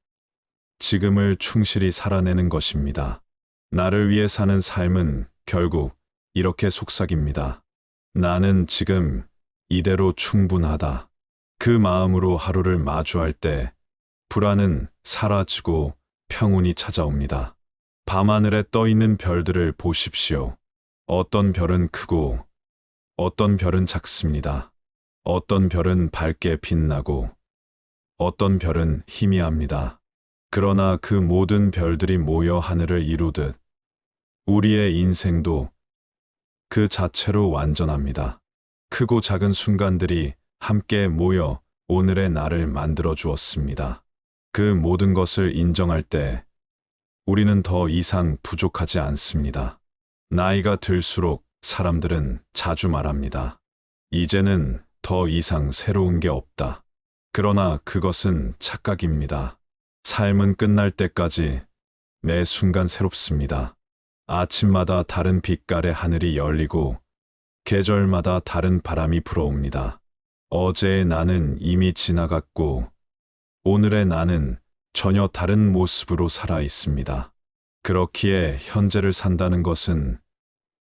지금을 충실히 살아내는 것입니다. 나를 위해 사는 삶은 결국 이렇게 속삭입니다. 나는 지금 이대로 충분하다. 그 마음으로 하루를 마주할 때 불안은 사라지고 평온이 찾아옵니다. 밤하늘에 떠 있는 별들을 보십시오. 어떤 별은 크고 어떤 별은 작습니다. 어떤 별은 밝게 빛나고 어떤 별은 희미합니다. 그러나 그 모든 별들이 모여 하늘을 이루듯 우리의 인생도 그 자체로 완전합니다. 크고 작은 순간들이 함께 모여 오늘의 나를 만들어 주었습니다. 그 모든 것을 인정할 때 우리는 더 이상 부족하지 않습니다. 나이가 들수록 사람들은 자주 말합니다. 이제는 더 이상 새로운 게 없다. 그러나 그것은 착각입니다. 삶은 끝날 때까지 매 순간 새롭습니다. 아침마다 다른 빛깔의 하늘이 열리고 계절마다 다른 바람이 불어옵니다. 어제의 나는 이미 지나갔고 오늘의 나는 전혀 다른 모습으로 살아 있습니다. 그렇기에 현재를 산다는 것은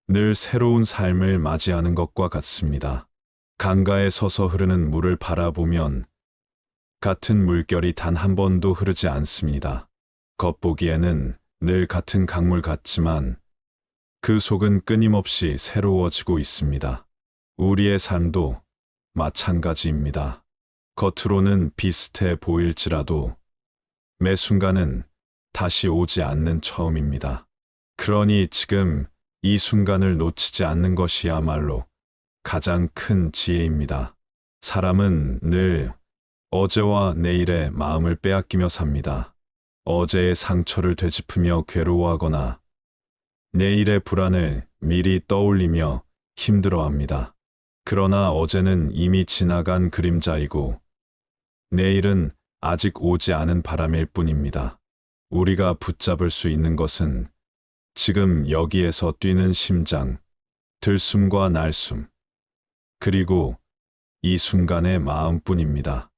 늘 새로운 삶을 맞이하는 것과 같습니다. 강가에 서서 흐르는 물을 바라보면 같은 물결이 단 한 번도 흐르지 않습니다. 겉보기에는 늘 같은 강물 같지만 그 속은 끊임없이 새로워지고 있습니다. 우리의 삶도 마찬가지입니다. 겉으로는 비슷해 보일지라도 매 순간은 다시 오지 않는 처음입니다. 그러니 지금 이 순간을 놓치지 않는 것이야말로 가장 큰 지혜입니다. 사람은 늘 어제와 내일의 마음을 빼앗기며 삽니다. 어제의 상처를 되짚으며 괴로워하거나 내일의 불안을 미리 떠올리며 힘들어합니다. 그러나 어제는 이미 지나간 그림자이고 내일은 아직 오지 않은 바람일 뿐입니다. 우리가 붙잡을 수 있는 것은 지금 여기에서 뛰는 심장, 들숨과 날숨, 그리고 이 순간의 마음뿐입니다.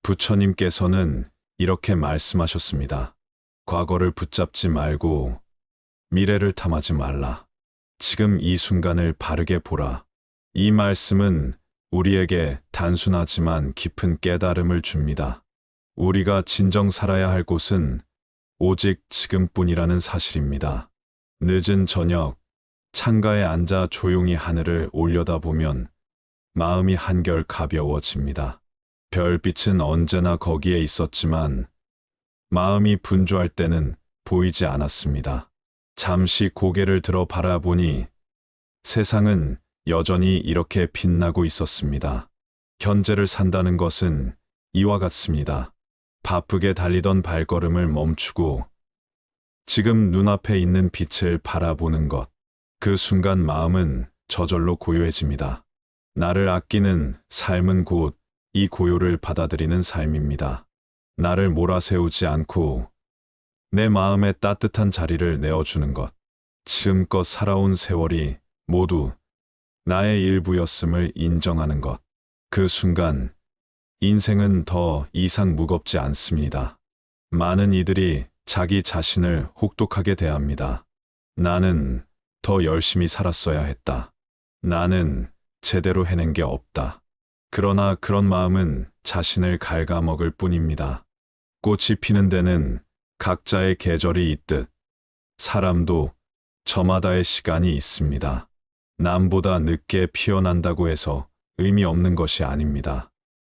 부처님께서는 이렇게 말씀하셨습니다. 과거를 붙잡지 말고 미래를 탐하지 말라. 지금 이 순간을 바르게 보라. 이 말씀은 우리에게 단순하지만 깊은 깨달음을 줍니다. 우리가 진정 살아야 할 곳은 오직 지금뿐이라는 사실입니다. 늦은 저녁, 창가에 앉아 조용히 하늘을 올려다보면 마음이 한결 가벼워집니다. 별빛은 언제나 거기에 있었지만 마음이 분주할 때는 보이지 않았습니다. 잠시 고개를 들어 바라보니 세상은 여전히 이렇게 빛나고 있었습니다. 현재를 산다는 것은 이와 같습니다. 바쁘게 달리던 발걸음을 멈추고 지금 눈앞에 있는 빛을 바라보는 것. 그 순간 마음은 저절로 고요해집니다. 나를 아끼는 삶은 곧 이 고요를 받아들이는 삶입니다. 나를 몰아세우지 않고 내 마음에 따뜻한 자리를 내어주는 것. 지금껏 살아온 세월이 모두 나의 일부였음을 인정하는 것. 그 순간 인생은 더 이상 무겁지 않습니다. 많은 이들이 자기 자신을 혹독하게 대합니다. 나는 더 열심히 살았어야 했다. 나는 제대로 해낸 게 없다. 그러나 그런 마음은 자신을 갉아먹을 뿐입니다. 꽃이 피는 데는 각자의 계절이 있듯 사람도 저마다의 시간이 있습니다. 남보다 늦게 피어난다고 해서 의미 없는 것이 아닙니다.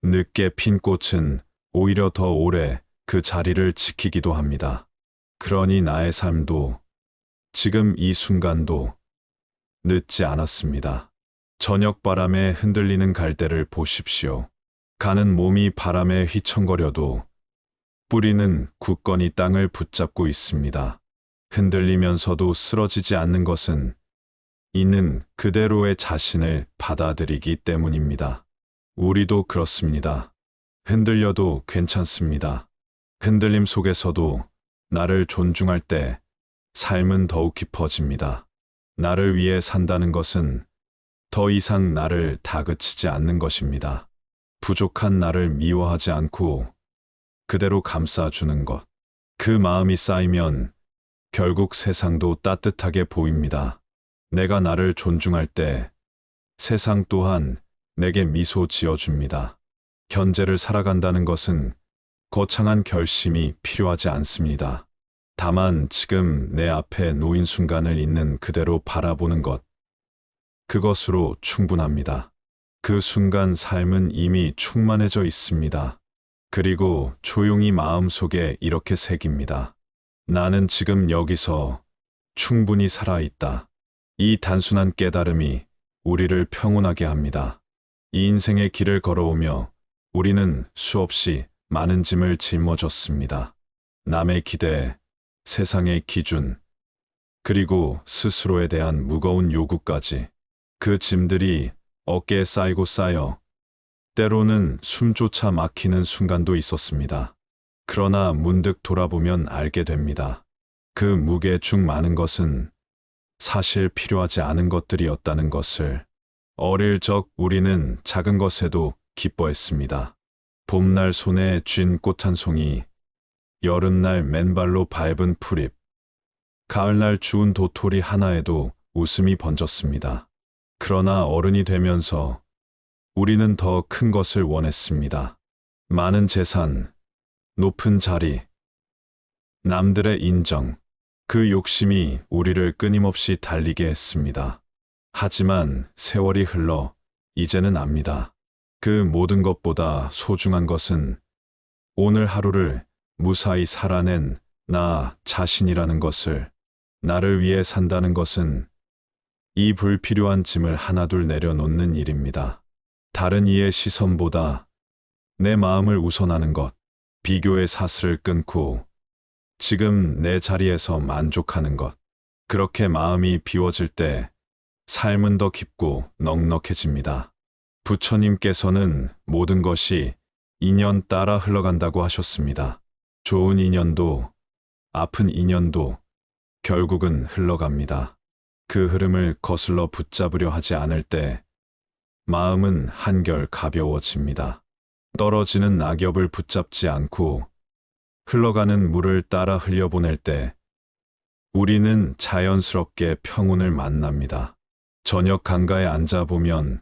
늦게 핀 꽃은 오히려 더 오래 그 자리를 지키기도 합니다. 그러니 나의 삶도 지금 이 순간도 늦지 않았습니다. 저녁 바람에 흔들리는 갈대를 보십시오. 가는 몸이 바람에 휘청거려도 뿌리는 굳건히 땅을 붙잡고 있습니다. 흔들리면서도 쓰러지지 않는 것은 있는 그대로의 자신을 받아들이기 때문입니다. 우리도 그렇습니다. 흔들려도 괜찮습니다. 흔들림 속에서도 나를 존중할 때 삶은 더욱 깊어집니다. 나를 위해 산다는 것은 더 이상 나를 다그치지 않는 것입니다. 부족한 나를 미워하지 않고 그대로 감싸주는 것. 그 마음이 쌓이면 결국 세상도 따뜻하게 보입니다. 내가 나를 존중할 때 세상 또한 내게 미소 지어줍니다. 현재를 살아간다는 것은 거창한 결심이 필요하지 않습니다. 다만 지금 내 앞에 놓인 순간을 있는 그대로 바라보는 것. 그것으로 충분합니다. 그 순간 삶은 이미 충만해져 있습니다. 그리고 조용히 마음속에 이렇게 새깁니다. 나는 지금 여기서 충분히 살아있다. 이 단순한 깨달음이 우리를 평온하게 합니다. 이 인생의 길을 걸어오며 우리는 수없이 많은 짐을 짊어졌습니다. 남의 기대, 세상의 기준, 그리고 스스로에 대한 무거운 요구까지. 그 짐들이 어깨에 쌓이고 쌓여 때로는 숨조차 막히는 순간도 있었습니다. 그러나 문득 돌아보면 알게 됩니다. 그 무게 중 많은 것은 사실 필요하지 않은 것들이었다는 것을. 어릴 적 우리는 작은 것에도 기뻐했습니다. 봄날 손에 쥔 꽃 한 송이, 여름날 맨발로 밟은 풀잎, 가을날 주운 도토리 하나에도 웃음이 번졌습니다. 그러나 어른이 되면서 우리는 더 큰 것을 원했습니다. 많은 재산, 높은 자리, 남들의 인정. 그 욕심이 우리를 끊임없이 달리게 했습니다. 하지만 세월이 흘러 이제는 압니다. 그 모든 것보다 소중한 것은 오늘 하루를 무사히 살아낸 나 자신이라는 것을. 나를 위해 산다는 것은 이 불필요한 짐을 하나둘 내려놓는 일입니다. 다른 이의 시선보다 내 마음을 우선하는 것. 비교의 사슬을 끊고 지금 내 자리에서 만족하는 것. 그렇게 마음이 비워질 때 삶은 더 깊고 넉넉해집니다. 부처님께서는 모든 것이 인연 따라 흘러간다고 하셨습니다. 좋은 인연도 아픈 인연도 결국은 흘러갑니다. 그 흐름을 거슬러 붙잡으려 하지 않을 때 마음은 한결 가벼워집니다. 떨어지는 낙엽을 붙잡지 않고 흘러가는 물을 따라 흘려보낼 때 우리는 자연스럽게 평온을 만납니다. 저녁 강가에 앉아보면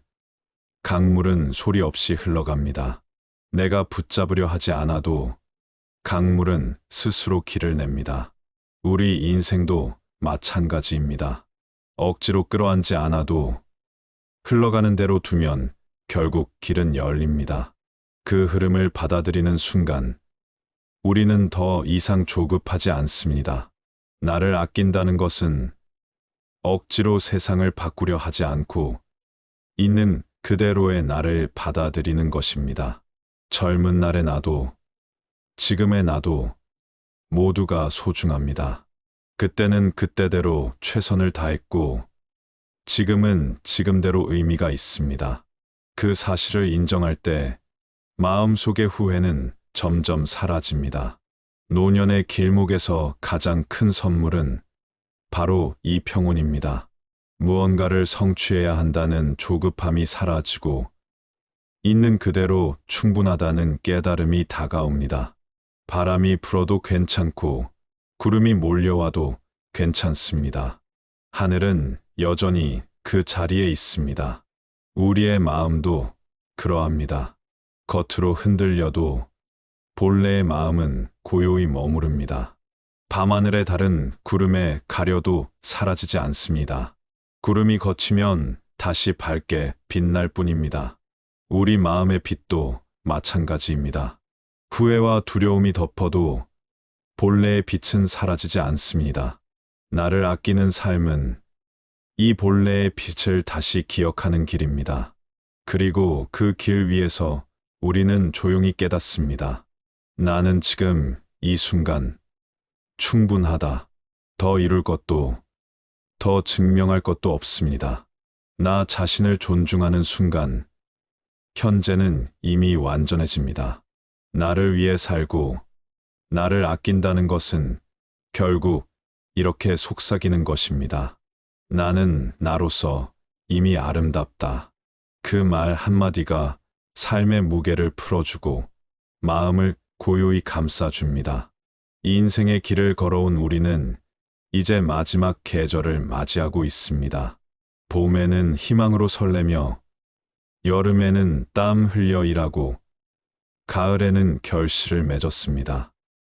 강물은 소리 없이 흘러갑니다. 내가 붙잡으려 하지 않아도 강물은 스스로 길을 냅니다. 우리 인생도 마찬가지입니다. 억지로 끌어안지 않아도 흘러가는 대로 두면 결국 길은 열립니다. 그 흐름을 받아들이는 순간 우리는 더 이상 조급하지 않습니다. 나를 아낀다는 것은 억지로 세상을 바꾸려 하지 않고 있는 그대로의 나를 받아들이는 것입니다. 젊은 날의 나도 지금의 나도 모두가 소중합니다. 그때는 그때대로 최선을 다했고 지금은 지금대로 의미가 있습니다. 그 사실을 인정할 때 마음속의 후회는 점점 사라집니다. 노년의 길목에서 가장 큰 선물은 바로 이 평온입니다. 무언가를 성취해야 한다는 조급함이 사라지고 있는 그대로 충분하다는 깨달음이 다가옵니다. 바람이 불어도 괜찮고 구름이 몰려와도 괜찮습니다. 하늘은 여전히 그 자리에 있습니다. 우리의 마음도 그러합니다. 겉으로 흔들려도 본래의 마음은 고요히 머무릅니다. 밤하늘의 달은 구름에 가려도 사라지지 않습니다. 구름이 걷히면 다시 밝게 빛날 뿐입니다. 우리 마음의 빛도 마찬가지입니다. 후회와 두려움이 덮어도 본래의 빛은 사라지지 않습니다. 나를 아끼는 삶은 이 본래의 빛을 다시 기억하는 길입니다. 그리고 그 길 위에서 우리는 조용히 깨닫습니다. 나는 지금 이 순간 충분하다. 더 이룰 것도, 더 증명할 것도 없습니다. 나 자신을 존중하는 순간, 현재는 이미 완전해집니다. 나를 위해 살고, 나를 아낀다는 것은 결국 이렇게 속삭이는 것입니다. 나는 나로서 이미 아름답다. 그 말 한마디가 삶의 무게를 풀어주고 마음을 고요히 감싸줍니다. 이 인생의 길을 걸어온 우리는 이제 마지막 계절을 맞이하고 있습니다. 봄에는 희망으로 설레며, 여름에는 땀 흘려 일하고, 가을에는 결실을 맺었습니다.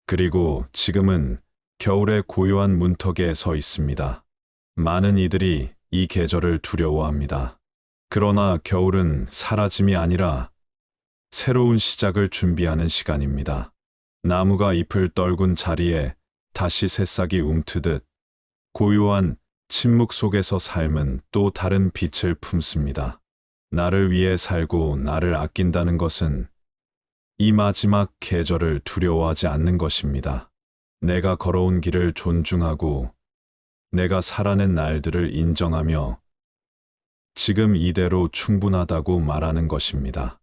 그리고 지금은 겨울의 고요한 문턱에 서 있습니다. 많은 이들이 이 계절을 두려워합니다. 그러나 겨울은 사라짐이 아니라 새로운 시작을 준비하는 시간입니다. 나무가 잎을 떨군 자리에 다시 새싹이 움트듯 고요한 침묵 속에서 삶은 또 다른 빛을 품습니다. 나를 위해 살고 나를 아낀다는 것은 이 마지막 계절을 두려워하지 않는 것입니다. 내가 걸어온 길을 존중하고 내가 살아낸 날들을 인정하며 지금 이대로 충분하다고 말하는 것입니다.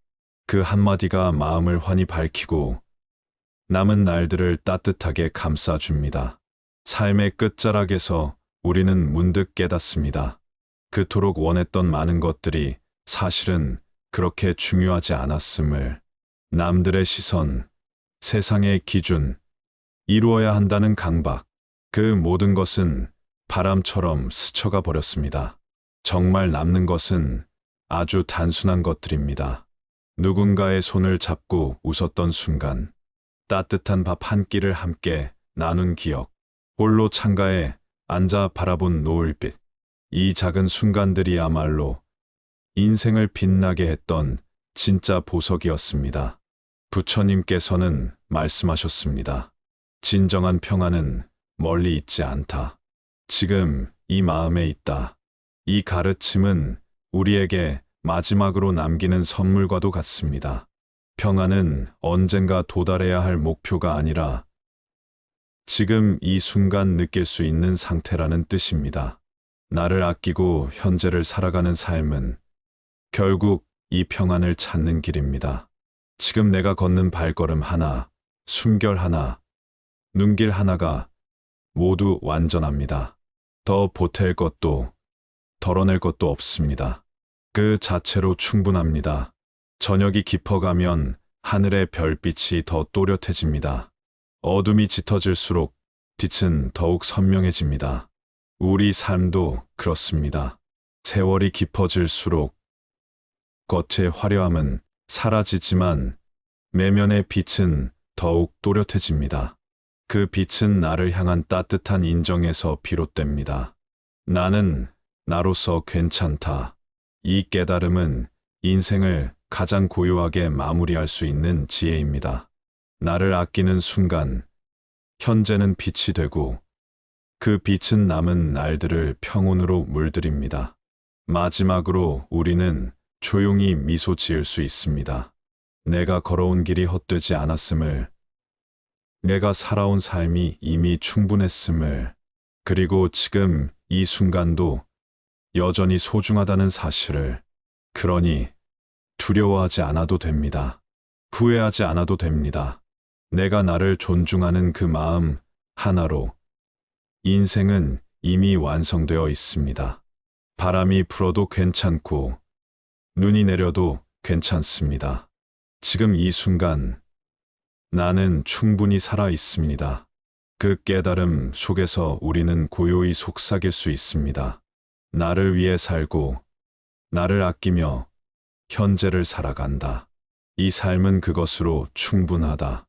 그 한마디가 마음을 환히 밝히고 남은 날들을 따뜻하게 감싸줍니다. 삶의 끝자락에서 우리는 문득 깨닫습니다. 그토록 원했던 많은 것들이 사실은 그렇게 중요하지 않았음을, 남들의 시선, 세상의 기준, 이루어야 한다는 강박, 그 모든 것은 바람처럼 스쳐가 버렸습니다. 정말 남는 것은 아주 단순한 것들입니다. 누군가의 손을 잡고 웃었던 순간, 따뜻한 밥 한 끼를 함께 나눈 기억, 홀로 창가에 앉아 바라본 노을빛, 이 작은 순간들이야말로 인생을 빛나게 했던 진짜 보석이었습니다. 부처님께서는 말씀하셨습니다. 진정한 평안은 멀리 있지 않다. 지금 이 마음에 있다. 이 가르침은 우리에게 마지막으로 남기는 선물과도 같습니다. 평안은 언젠가 도달해야 할 목표가 아니라 지금 이 순간 느낄 수 있는 상태라는 뜻입니다. 나를 아끼고 현재를 살아가는 삶은 결국 이 평안을 찾는 길입니다. 지금 내가 걷는 발걸음 하나, 숨결 하나, 눈길 하나가 모두 완전합니다. 더 보탤 것도 덜어낼 것도 없습니다. 그 자체로 충분합니다. 저녁이 깊어가면 하늘의 별빛이 더 또렷해집니다. 어둠이 짙어질수록 빛은 더욱 선명해집니다. 우리 삶도 그렇습니다. 세월이 깊어질수록 겉의 화려함은 사라지지만 내면의 빛은 더욱 또렷해집니다. 그 빛은 나를 향한 따뜻한 인정에서 비롯됩니다. 나는 나로서 괜찮다. 이 깨달음은 인생을 가장 고요하게 마무리할 수 있는 지혜입니다. 나를 아끼는 순간, 현재는 빛이 되고 그 빛은 남은 날들을 평온으로 물들입니다. 마지막으로 우리는 조용히 미소 지을 수 있습니다. 내가 걸어온 길이 헛되지 않았음을, 내가 살아온 삶이 이미 충분했음을, 그리고 지금 이 순간도 여전히 소중하다는 사실을. 그러니 두려워하지 않아도 됩니다. 후회하지 않아도 됩니다. 내가 나를 존중하는 그 마음 하나로 인생은 이미 완성되어 있습니다. 바람이 불어도 괜찮고 눈이 내려도 괜찮습니다. 지금 이 순간 나는 충분히 살아 있습니다. 그 깨달음 속에서 우리는 고요히 속삭일 수 있습니다. 나를 위해 살고, 나를 아끼며 현재를 살아간다. 이 삶은 그것으로 충분하다.